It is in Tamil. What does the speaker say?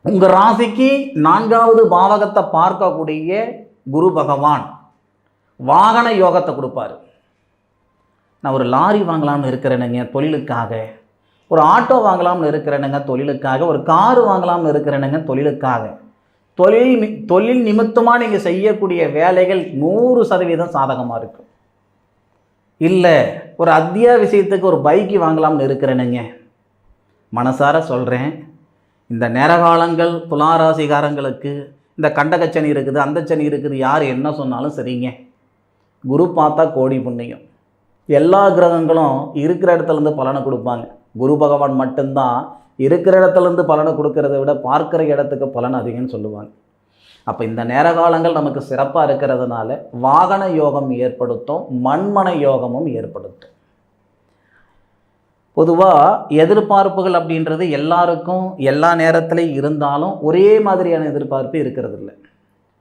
உங்கள் ராசிக்கு 4வது பாவகத்தை பார்க்கக்கூடிய குரு பகவான் வாகன யோகத்தை கொடுப்பாரு. நான் ஒரு லாரி வாங்கலாம்னு இருக்கிறேனுங்க தொழிலுக்காக, ஒரு ஆட்டோ வாங்கலாம்னு இருக்கிறேனுங்க தொழிலுக்காக, ஒரு காரு வாங்கலாம்னு இருக்கிறேனுங்க தொழிலுக்காக. தொழில் நிமித்தமாக நீங்கள் செய்யக்கூடிய வேலைகள் 100% சாதகமாக இருக்கும். இல்லை ஒரு அத்தியாவசியத்துக்கு ஒரு பைக்கு வாங்கலாம்னு இருக்கிறேனுங்க, மனசார சொல்கிறேன், இந்த நேரகாலங்கள் துளாராசிகாரங்களுக்கு இந்த கண்டகச்சனி இருக்குது, அந்த சனி இருக்குது, யார் என்ன சொன்னாலும் சரிங்க, குரு பார்த்தா கோடி புண்ணியம். எல்லா கிரகங்களும் இருக்கிற இடத்துலேருந்து பலனை கொடுப்பாங்க. குரு பகவான் மட்டும்தான் இருக்கிற இடத்துலேருந்து பலனை கொடுக்கறத விட பார்க்குற இடத்துக்கு பலன் அதிகம்னு சொல்லுவாங்க. அப்போ இந்த நேர காலங்கள் நமக்கு சிறப்பாக இருக்கிறதுனால வாகன யோகம் ஏற்படுத்தும், மண்மனை யோகமும் ஏற்படுத்தும். பொதுவாக எதிர்பார்ப்புகள் அப்படின்றது எல்லாருக்கும் எல்லா நேரத்துலையும் இருந்தாலும் ஒரே மாதிரியான எதிர்பார்ப்பு இருக்கிறது இல்லை.